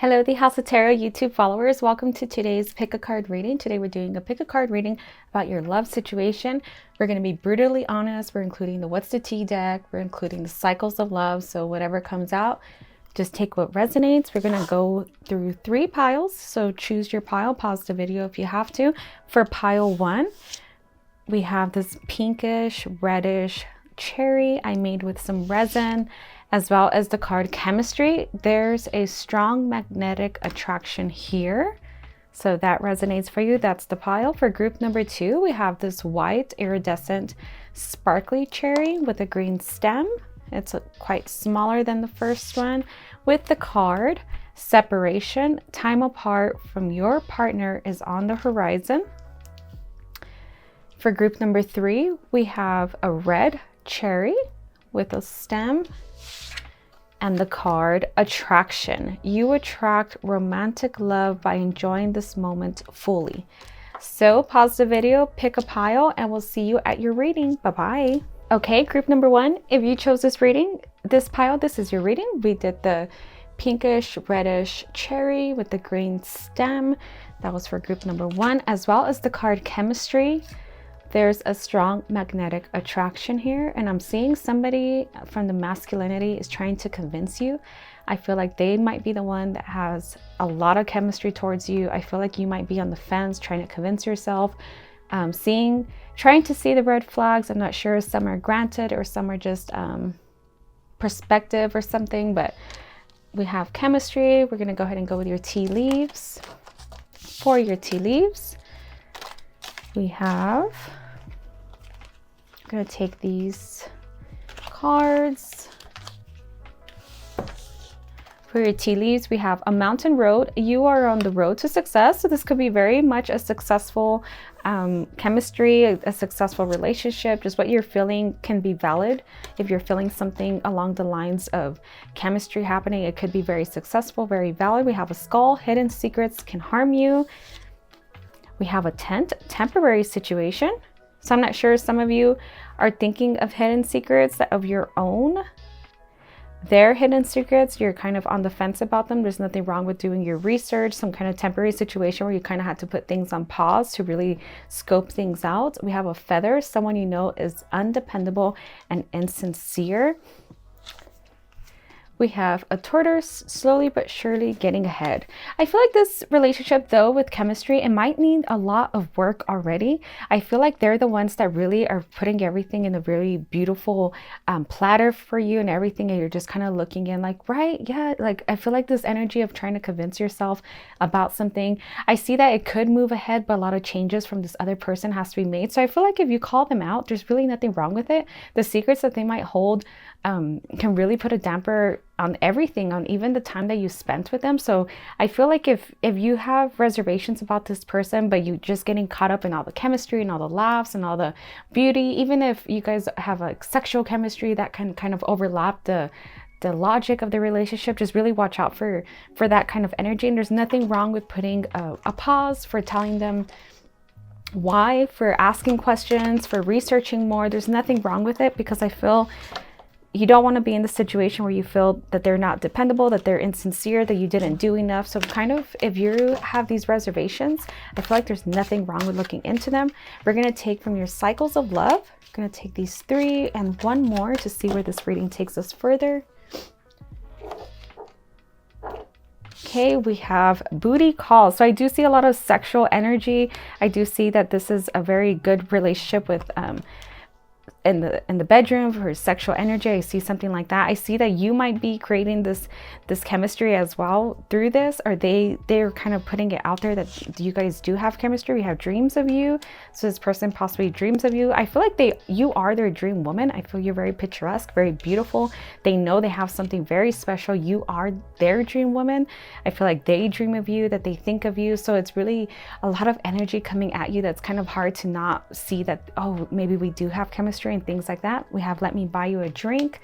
Hello, the House of Tarot YouTube followers. Welcome to today's pick a card reading. Today we're doing a pick a card reading about your love situation. We're going to be brutally honest. We're including the What's the Tea deck. We're including the cycles of love. So whatever comes out, just take what resonates. We're going to go through 3 piles. So choose your pile. Pause the video if you have to. For pile 1, we have this pinkish, reddish cherry I made with some resin, as well as the card chemistry. There's a strong magnetic attraction here, so that resonates for you. That's the pile. For group number 2, we have this white iridescent sparkly cherry with a green stem. It's quite smaller than the first one, with the card separation. Time apart from your partner is on the horizon. For group number 3, we have a red cherry with a stem and the card attraction. You attract romantic love by enjoying this moment fully. So pause the video, pick a pile, and we'll see you at your reading. Bye-bye. Okay, group number 1, if you chose this reading, this pile, this is your reading. We did the pinkish reddish cherry with the green stem. That was for group number 1, as well as the card chemistry. There's a strong magnetic attraction here, and I'm seeing somebody from the masculinity is trying to convince you. I feel like they might be the one that has a lot of chemistry towards you. I feel like you might be on the fence trying to convince yourself, trying to see the red flags. I'm not sure, some are granted or some are just perspective or something, but we have chemistry. We're going to go ahead and go with your tea leaves. For your tea leaves, we have, I'm going to take these cards. For your tea leaves, we have a mountain road. You are on the road to success. So this could be very much a successful chemistry, a successful relationship. Just what you're feeling can be valid. If you're feeling something along the lines of chemistry happening, it could be very successful, very valid. We have a skull. Hidden secrets can harm you. We have a tent, temporary situation. So I'm not sure, some of you are thinking of hidden secrets of your own. Their hidden secrets, you're kind of on the fence about them. There's nothing wrong with doing your research, some kind of temporary situation where you kind of had to put things on pause to really scope things out. We have a feather, someone you know is undependable and insincere. We have a tortoise, slowly but surely getting ahead. I feel like this relationship, though, with chemistry, it might need a lot of work already. I feel like they're the ones that really are putting everything in a really beautiful platter for you and everything. And you're just kind of looking in like, right, yeah, like I feel like this energy of trying to convince yourself about something. I see that it could move ahead, but a lot of changes from this other person has to be made. So I feel like if you call them out, there's really nothing wrong with it. The secrets that they might hold can really put a damper on everything, on even the time that you spent with them. So I feel like if you have reservations about this person, but you just getting caught up in all the chemistry and all the laughs and all the beauty, even if you guys have like sexual chemistry that can kind of overlap the logic of the relationship, just really watch out for that kind of energy. And there's nothing wrong with putting a pause, for telling them why, for asking questions, for researching more. There's nothing wrong with it, because I feel you don't want to be in the situation where you feel that they're not dependable, that they're insincere, that you didn't do enough. So kind of, if you have these reservations, I feel like there's nothing wrong with looking into them. We're going to take from your cycles of love. I'm going to take these 3 and 1 more to see where this reading takes us further. Okay, we have booty calls. So I do see a lot of sexual energy. I do see that this is a very good relationship with in the bedroom for sexual energy. I see something like that. I see that you might be creating this chemistry as well through this, or they're kind of putting it out there that you guys do have chemistry. We have dreams of you, so this person possibly dreams of you. I feel like you are their dream woman. I feel you're very picturesque, very beautiful. They know they have something very special. You are their dream woman. I feel like they dream of you, that they think of you. So it's really a lot of energy coming at you that's kind of hard to not see that, oh, maybe we do have chemistry and things like that. We have let me buy you a drink,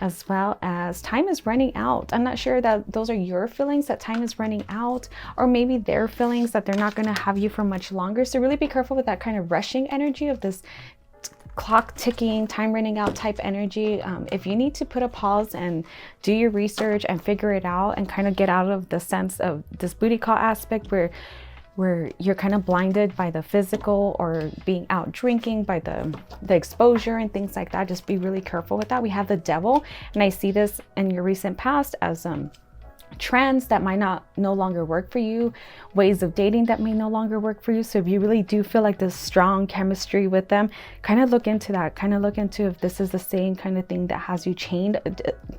as well as time is running out. I'm not sure that those are your feelings, that time is running out, or maybe their feelings that they're not going to have you for much longer. So really be careful with that kind of rushing energy of this clock ticking, time running out type energy. If you need to put a pause and do your research and figure it out and kind of get out of the sense of this booty call aspect where you're kind of blinded by the physical or being out drinking, by the exposure and things like that, just be really careful with that. We have the devil, and I see this in your recent past as trends that might no longer work for you, ways of dating that may no longer work for you. So if you really do feel like this strong chemistry with them, kind of look into that, kind of look into if this is the same kind of thing that has you chained.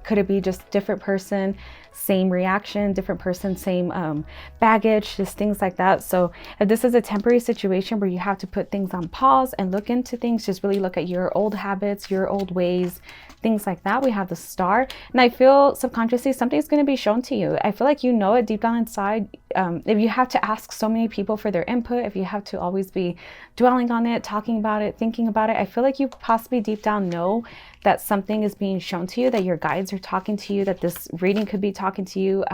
Could it be just different person, same reaction, different person, same baggage, just things like that. So if this is a temporary situation where you have to put things on pause and look into things, just really look at your old habits, your old ways, things like that. We have the star, and I feel subconsciously something's going to be shown to you. I feel like you know it deep down inside. If you have to ask so many people for their input, if you have to always be dwelling on it, talking about it, thinking about it, I feel like you possibly deep down know that something is being shown to you, that your guides are talking to you, that this reading could be talking to you,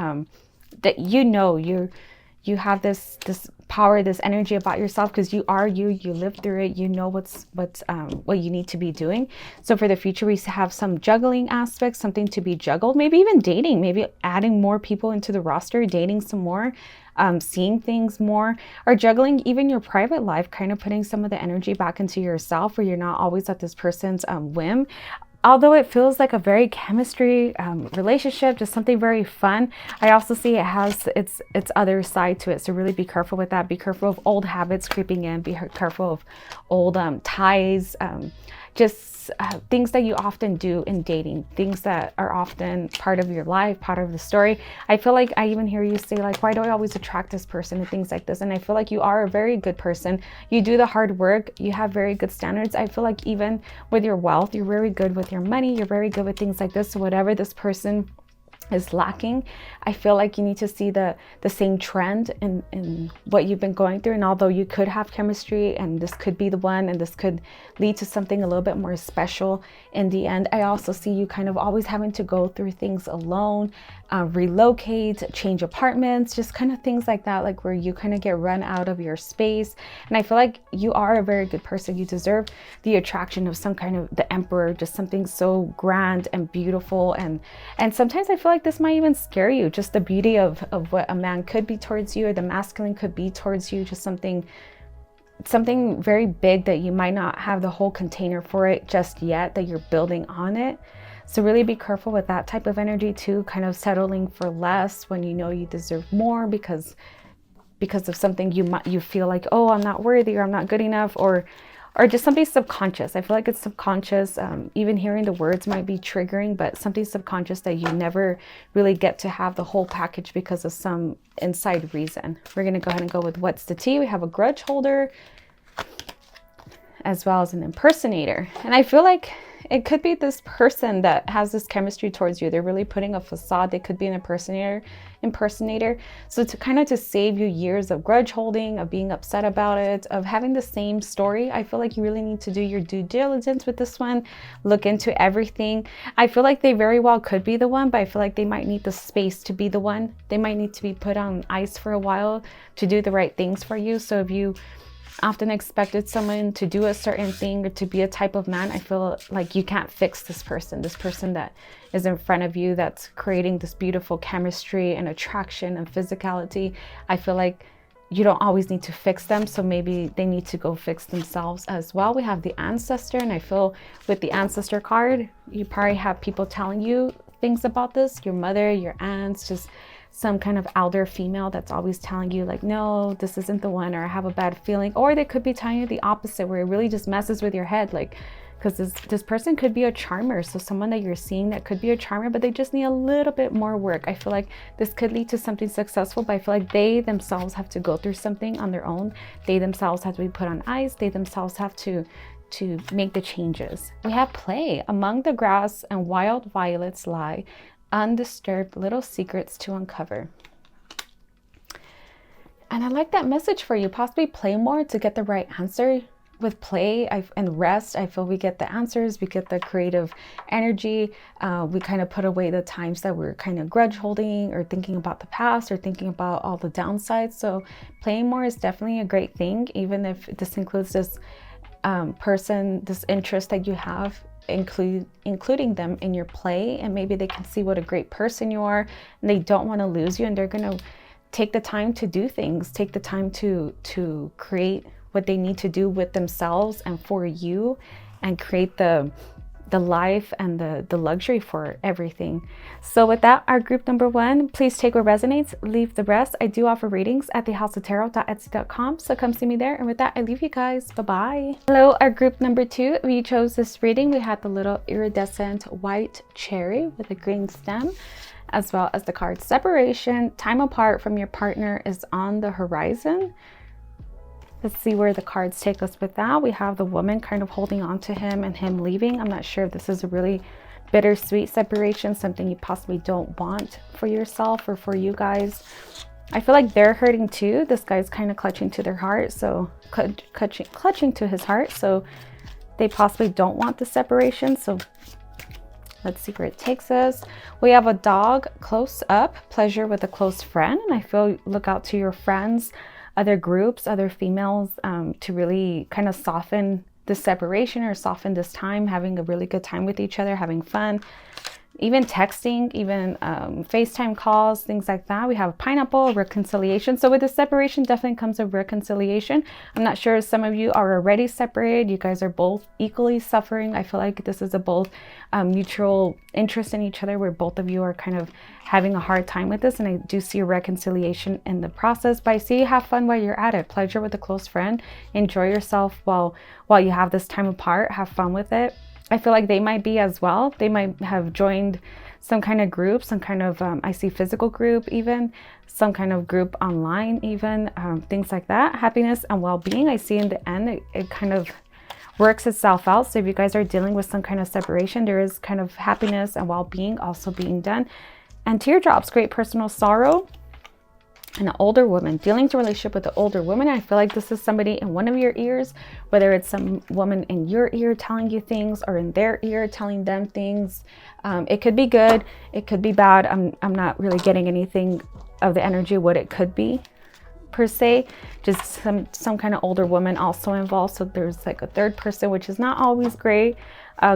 that you have this power, this energy about yourself, because you are you live through it, you know what you need to be doing. So for the future, we have some juggling aspects, something to be juggled, maybe even dating, maybe adding more people into the roster, dating some more, seeing things more, or juggling even your private life, kind of putting some of the energy back into yourself, where you're not always at this person's whim. Although it feels like a very chemistry relationship, just something very fun, I also see it has its other side to it. So really be careful with that. Be careful of old habits creeping in. Be careful of old ties, just things that you often do in dating, things that are often part of your life, part of the story. I feel like I even hear you say like, why do I always attract this person and things like this? And I feel like you are a very good person. You do the hard work. You have very good standards. I feel like even with your wealth, you're very good with your money. You're very good with things like this. So whatever this person is lacking, I feel like you need to see the same trend in what you've been going through. And although you could have chemistry and this could be the one and this could lead to something a little bit more special in the end, I also see you kind of always having to go through things alone, relocate, change apartments, just kind of things like that, like where you kind of get run out of your space. And I feel like you are a very good person. You deserve the attraction of some kind of the emperor, just something so grand and beautiful. And sometimes I feel like this might even scare you, just the beauty of what a man could be towards you, or the masculine could be towards you, just something very big that you might not have the whole container for it just yet, that you're building on it. So really be careful with that type of energy too, kind of settling for less when you know you deserve more because of something you feel like, oh, I'm not worthy, or I'm not good enough, or just something subconscious. I feel like it's subconscious. Even hearing the words might be triggering, but something subconscious that you never really get to have the whole package because of some inside reason. We're going to go ahead and go with what's the tea. We have a grudge holder as well as an impersonator. And I feel like it could be this person that has this chemistry towards you. They're really putting a facade. They could be an impersonator. So to save you years of grudge holding, of being upset about it, of having the same story, I feel like you really need to do your due diligence with this one. Look into everything. I feel like they very well could be the one, but I feel like they might need the space to be the one. They might need to be put on ice for a while to do the right things for you. So if you often expected someone to do a certain thing or to be a type of man, I feel like you can't fix this person that is in front of you, that's creating this beautiful chemistry and attraction and physicality. I feel like you don't always need to fix them, so maybe they need to go fix themselves as well. We have the ancestor, and I feel with the ancestor card, you probably have people telling you things about this, your mother, your aunts, just some kind of elder female that's always telling you like, no, this isn't the one, or I have a bad feeling. Or they could be telling you the opposite, where it really just messes with your head, like, because this person could be a charmer. So someone that you're seeing that could be a charmer, but they just need a little bit more work. I feel like this could lead to something successful, but I feel like they themselves have to go through something on their own. They themselves have to be put on ice. They themselves have to make the changes. We have play. Among the grass and wild violets lie undisturbed little secrets to uncover. And I like that message for you. Possibly play more to get the right answer. With play and rest, I feel we get the answers, we get the creative energy. We kind of put away the times that we're kind of grudge holding or thinking about the past or thinking about all the downsides. So playing more is definitely a great thing, even if this includes just person, this interest that you have, including them in your play, and maybe they can see what a great person you are, and they don't want to lose you, and they're going to take the time to do things, take the time to create what they need to do with themselves and for you, and create the life and the luxury for everything. So with that, our group number 1, please take what resonates, leave the rest. I do offer readings at thehouseoftarot.etsy.com, so come see me there. And with that, I leave you guys. Bye-bye. Hello, our group number 2. We chose this reading. We had the little iridescent white cherry with a green stem, as well as the card separation. Time apart from your partner is on the horizon. Let's see where the cards take us with that. We have the woman kind of holding on to him and him leaving. I'm not sure if this is a really bittersweet separation, something you possibly don't want for yourself or for you guys. I feel like they're hurting too. This guy's kind of clutching to their heart, so clutching to his heart, so they possibly don't want the separation. So let's see where it takes us. We have a dog close up, pleasure with a close friend, and I feel look out to your friends, other groups, other females, to really kind of soften the separation or soften this time, having a really good time with each other, having fun, even texting, even FaceTime calls, things like that. We have pineapple, reconciliation. So with the separation, definitely comes a reconciliation. I'm not sure if some of you are already separated. You guys are both equally suffering. I feel like this is a both mutual interest in each other, where both of you are kind of having a hard time with this. And I do see a reconciliation in the process, but I see you have fun while you're at it. Pleasure with a close friend. Enjoy yourself while you have this time apart. Have fun with it. I feel like they might be as well. They might have joined some kind of group, some kind of, I see physical group even, some kind of group online even, things like that. Happiness and well-being. I see in the end, it kind of works itself out. So if you guys are dealing with some kind of separation, there is kind of happiness and well-being also being done. And teardrops, great personal sorrow. An older woman, dealing with a relationship with an older woman. I feel like this is somebody in one of your ears, whether it's some woman in your ear telling you things or in their ear telling them things. It could be good, it could be bad. I'm not really getting anything of the energy what it could be per se. Just some kind of older woman also involved. So there's like a third person, which is not always great.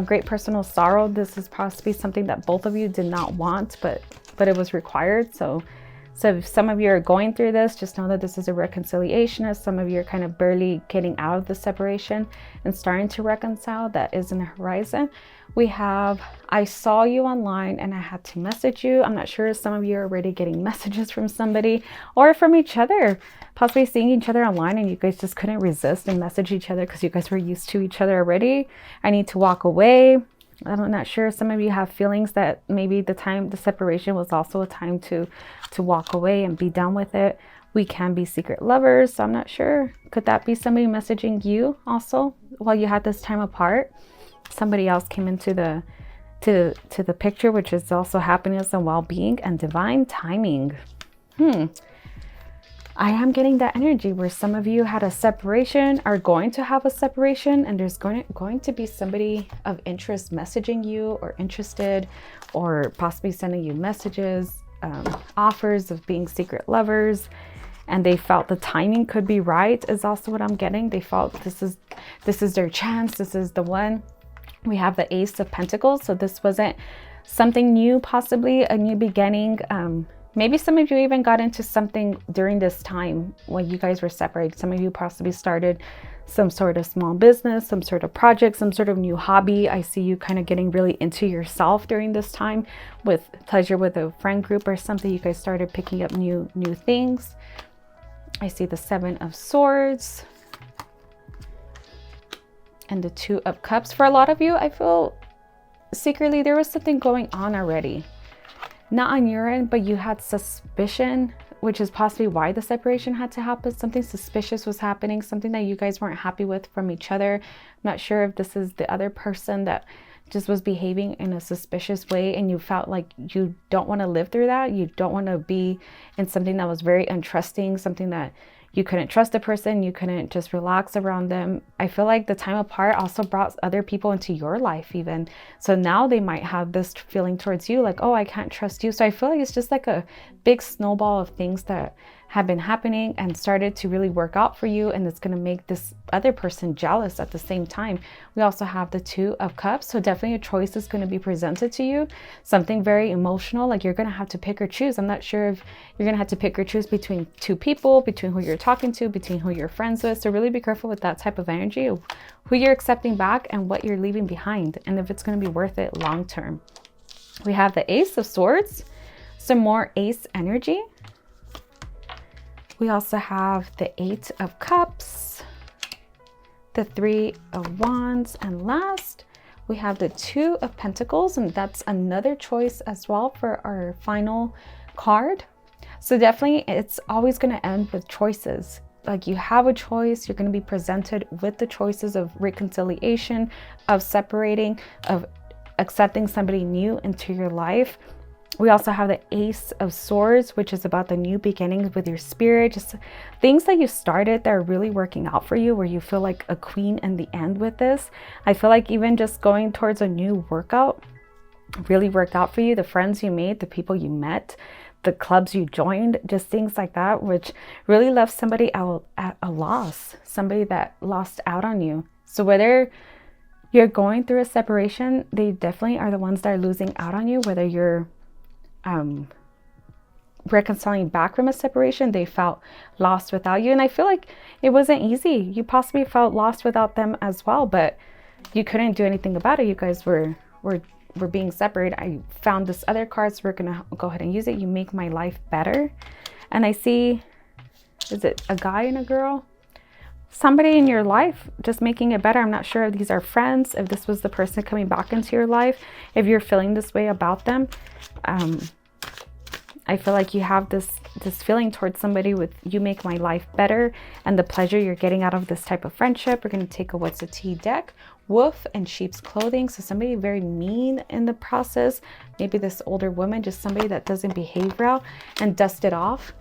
Great personal sorrow. This is possibly something that both of you did not want, but it was required. So if some of you are going through this, just know that this is a reconciliation. As some of you are kind of barely getting out of the separation and starting to reconcile, that is in the horizon. We have, I saw you online and I had to message you. I'm not sure if some of you are already getting messages from somebody or from each other, possibly seeing each other online and you guys just couldn't resist and message each other because you guys were used to each other already. I need to walk away. I'm not sure. Some of you have feelings that maybe the separation was also a time to walk away and be done with it. We can be secret lovers. So I'm not sure. Could that be somebody messaging you also while you had this time apart? Somebody else came into the picture, which is also happiness and well-being and divine timing. I am getting that energy where some of you had a separation, are going to have a separation, and there's going to be somebody of interest messaging you or interested, or possibly sending you messages, offers of being secret lovers, and they felt the timing could be right is also what I'm getting. They felt this is their chance, this is the one. We have the Ace of Pentacles, so this wasn't something new, possibly a new beginning. Maybe some of you even got into something during this time when you guys were separated. Some of you possibly started some sort of small business, some sort of project, some sort of new hobby. I see you kind of getting really into yourself during this time with pleasure with a friend group or something. You guys started picking up new things. I see the Seven of Swords and the Two of Cups. For a lot of you, I feel secretly there was something going on already. Not on your end, but you had suspicion, which is possibly why the separation had to happen. Something suspicious was happening, something that you guys weren't happy with from each other. I'm not sure if this is the other person that just was behaving in a suspicious way and you felt like you don't want to live through that. You don't want to be in something that was very untrusting, something that you couldn't trust the person, you couldn't just relax around them. I feel like the time apart also brought other people into your life even. So now they might have this feeling towards you like, oh, I can't trust you. So I feel like it's just like a big snowball of things that have been happening and started to really work out for you, and it's going to make this other person jealous at the same time. We also have the Two of Cups, so definitely a choice is going to be presented to you, something very emotional, like you're going to have to pick or choose. I'm not sure if you're going to have to pick or choose between two people, between who you're talking to, between who you're friends with. So really be careful with that type of energy, of who you're accepting back and what you're leaving behind, and if it's going to be worth it long term. We have the Ace of Swords, some more ace energy. We also have the Eight of Cups, the Three of Wands, and last we have the Two of Pentacles, and that's another choice as well for our final card. So definitely it's always going to end with choices. Like you have a choice, you're going to be presented with the choices of reconciliation, of separating, of accepting somebody new into your life. We also have the Ace of Swords, which is about the new beginnings with your spirit, just things that you started that are really working out for you, where you feel like a queen in the end with this. I feel like even just going towards a new workout really worked out for you. The friends you made, the people you met, the clubs you joined, just things like that, which really left somebody out at a loss, somebody that lost out on you. So whether you're going through a separation, they definitely are the ones that are losing out on you. Whether you're reconciling back from a separation, they felt lost without you. And I feel like it wasn't easy. You possibly felt lost without them as well, but you couldn't do anything about it. You guys were being separated. I found this other card, so we're gonna go ahead and use it. You make my life better. And I see, is it a guy and a girl? Somebody in your life just making it better. I'm not sure if these are friends, if this was the person coming back into your life, if you're feeling this way about them. I feel like you have this feeling towards somebody with you make my life better, and the pleasure you're getting out of this type of friendship. We're going to take a What's the Tea deck, Wolf and Sheep's Clothing. So somebody very mean in the process, maybe this older woman, just somebody that doesn't behave well, and dust it off.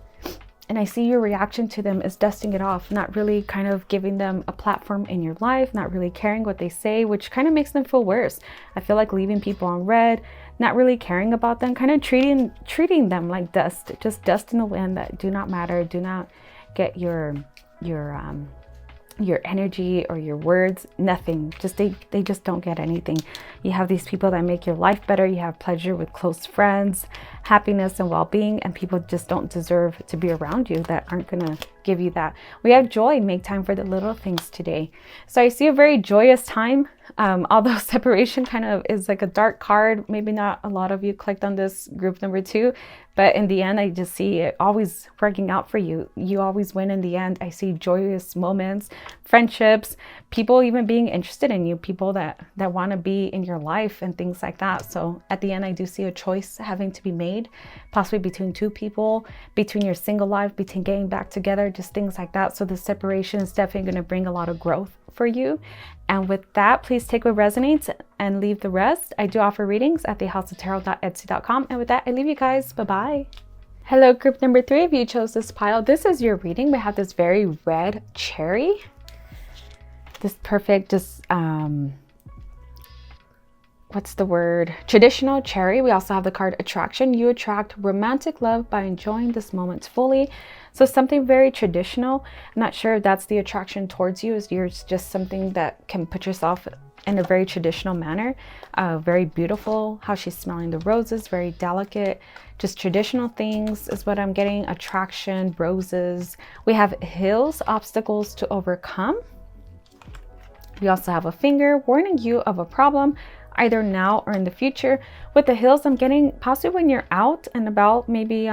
And I see your reaction to them is dusting it off, not really kind of giving them a platform in your life, not really caring what they say, which kind of makes them feel worse. I feel like leaving people on red, not really caring about them, kind of treating them like dust, just dust in the wind that do not matter, do not get your energy or your words, nothing. Just they just don't get anything. You have these people that make your life better. You have pleasure with close friends, happiness and well-being, and people just don't deserve to be around you that aren't gonna give you that. We have joy, make time for the little things today. So I see a very joyous time. Although separation kind of is like a dark card, maybe not a lot of you clicked on this group number 2, but in the end, I just see it always working out for you. You always win in the end. I see joyous moments, friendships, people even being interested in you, people that want to be in your life and things like that. So at the end, I do see a choice having to be made, possibly between two people, between your single life, between getting back together, just things like that. So the separation is definitely going to bring a lot of growth for you. And with that, please take what resonates and leave the rest. I do offer readings at thehouseoftarot.etsy.com. And with that, I leave you guys. Bye-bye. Hello, group number 3. If you chose this pile, this is your reading. We have this very red cherry. This perfect, just, what's the word? Traditional cherry. We also have the card Attraction. You attract romantic love by enjoying this moment fully. So something very traditional. I'm not sure if that's the attraction towards you, is you're just something that can put yourself in a very traditional manner. Very beautiful, how she's smelling the roses, very delicate, just traditional things is what I'm getting. Attraction, roses. We have hills, obstacles to overcome. We also have a finger warning you of a problem, either now or in the future. With the hills, I'm getting possibly when you're out and about, maybe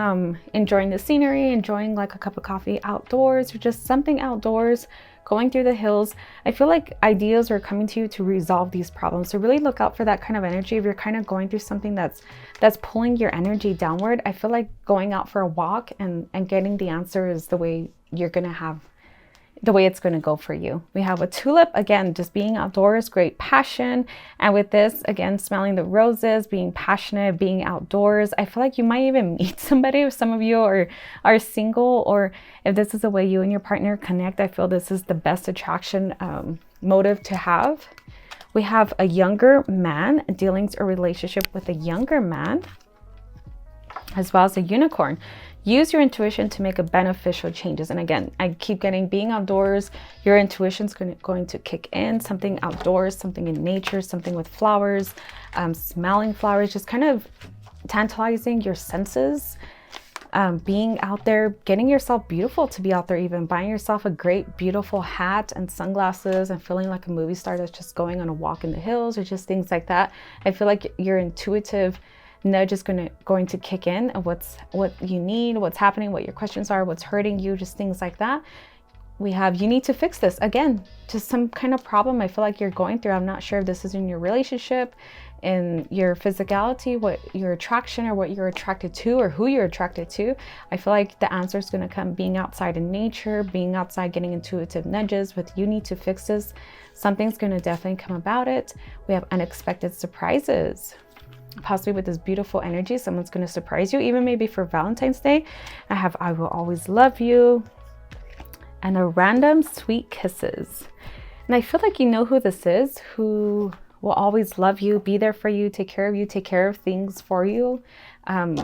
enjoying the scenery, enjoying like a cup of coffee outdoors, or just something outdoors, going through the hills. I feel like ideas are coming to you to resolve these problems. So really look out for that kind of energy. If you're kind of going through something that's pulling your energy downward, I feel like going out for a walk and getting the answer is the way you're gonna have, the way it's going to go for you. We have a tulip, again, just being outdoors, great passion. And with this, again, smelling the roses, being passionate, being outdoors. I feel like you might even meet somebody. If some of you are single, or if this is the way you and your partner connect, I feel this is the best attraction motive to have. We have a younger man, dealings or relationship with a younger man, as well as a unicorn. use your intuition to make a beneficial changes. And again, I keep getting being outdoors, your intuition's going to kick in. Something outdoors, something in nature, something with flowers, smelling flowers, just kind of tantalizing your senses. Being out there, getting yourself beautiful to be out there, even buying yourself a great beautiful hat and sunglasses and feeling like a movie star that's just going on a walk in the hills, or just things like that. I feel like your intuitive nudge is going to kick in, and what you need, what's happening, what your questions are, what's hurting you, just things like that. We have, you need to fix this. Again, just some kind of problem I feel like you're going through. I'm not sure if this is in your relationship, in your physicality, what your attraction, or what you're attracted to, or who you're attracted to. I feel like the answer is going to come being outside in nature, being outside, getting intuitive nudges with you need to fix this. Something's going to definitely come about it. We have unexpected surprises. Possibly with this beautiful energy, someone's going to surprise you, even maybe for Valentine's Day. I have I will always love you, and a random sweet kisses. And I feel like you know who this is, who will always love you, be there for you, take care of you, take care of things for you. I'm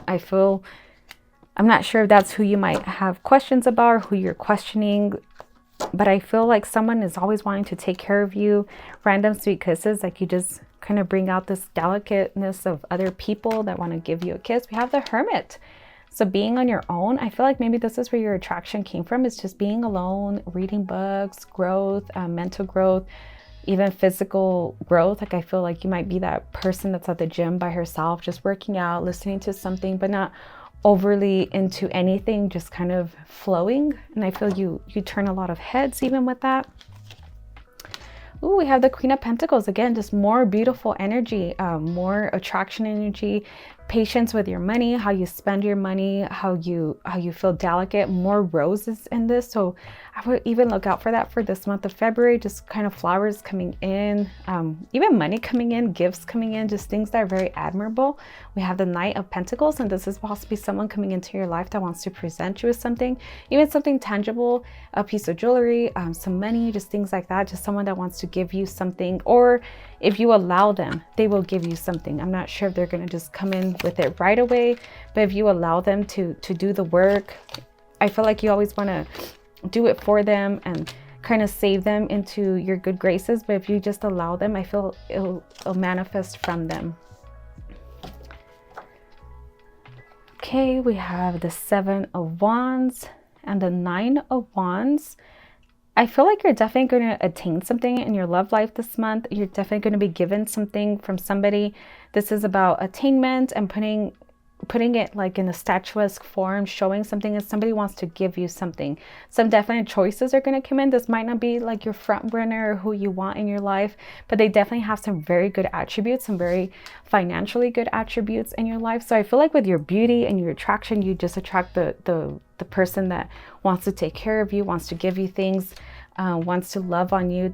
not sure if that's who you might have questions about or who you're questioning, but I feel like someone is always wanting to take care of you. Random sweet kisses, like you just kind of bring out this delicateness of other people that want to give you a kiss. We have the Hermit. So being on your own, I feel like maybe this is where your attraction came from. It's just being alone, reading books, growth, mental growth, even physical growth. Like I feel like you might be that person that's at the gym by herself, just working out, listening to something, but not overly into anything, just kind of flowing. And I feel you turn a lot of heads even with that. Ooh, we have the Queen of Pentacles. Again, just more beautiful energy, more attraction energy, patience with your money, how you spend your money, how you feel delicate, more roses in this. So I would even look out for that for this month of February, just kind of flowers coming in, even money coming in, gifts coming in, just things that are very admirable. We have the Knight of Pentacles, and this is possibly someone coming into your life that wants to present you with something, even something tangible, a piece of jewelry, some money, just things like that. Just someone that wants to give you something, or if you allow them, they will give you something. I'm not sure if they're going to just come in with it right away, but if you allow them to do the work, I feel like you always want to do it for them and kind of save them into your good graces. But if you just allow them, I feel it'll manifest from them. Okay, we have the Seven of Wands and the Nine of Wands. I feel like you're definitely going to attain something in your love life this month. You're definitely going to be given something from somebody. This is about attainment and putting it like in a statuesque form, showing something, as somebody wants to give you something. Some definite choices are going to come in. This might not be like your front runner or who you want in your life, but they definitely have some very good attributes, some very financially good attributes in your life. So I feel like with your beauty and your attraction, you just attract the person that wants to take care of you, wants to give you things, wants to love on you,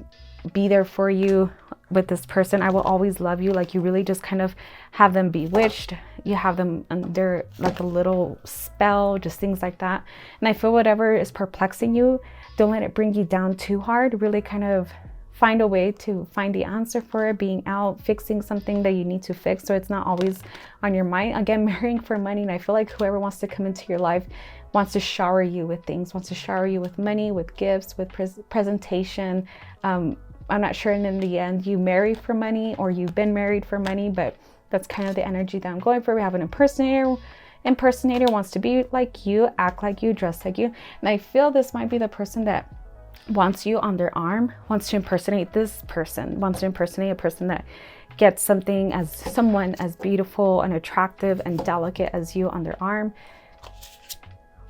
be there for you. With this person, I will always love you. Like you really just kind of have them bewitched. You have them under like a little spell, just things like that. And I feel whatever is perplexing you, don't let it bring you down too hard. Really kind of find a way to find the answer for it, being out, fixing something that you need to fix, so it's not always on your mind. Again, marrying for money. And I feel like whoever wants to come into your life wants to shower you with things, wants to shower you with money, with gifts, with presentation. I'm not sure, and in the end you marry for money or you've been married for money, but that's kind of the energy that I'm going for. We have an impersonator wants to be like you, act like you, dress like you. And I feel this might be the person that wants you on their arm, wants to impersonate this person, wants to impersonate a person that gets someone as beautiful and attractive and delicate as you on their arm.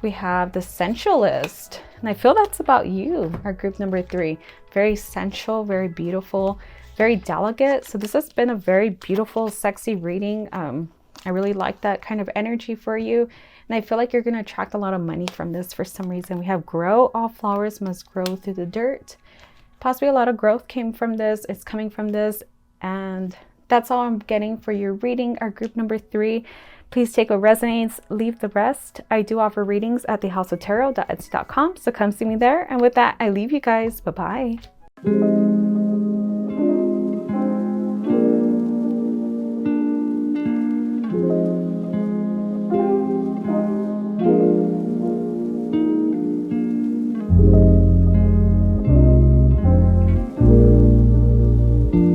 We have the Sensualist, and I feel that's about you, our group number 3. Very sensual, very beautiful, very delicate. So this has been a very beautiful, sexy reading. I really like that kind of energy for you. And I feel like you're going to attract a lot of money from this for some reason. We have grow. All flowers must grow through the dirt. Possibly a lot of growth came from this. It's coming from this. And that's all I'm getting for your reading, our group number 3. Please take what resonates, leave the rest. I do offer readings at thehouseoftarot.etsy.com, so come see me there. And with that, I leave you guys. Bye-bye.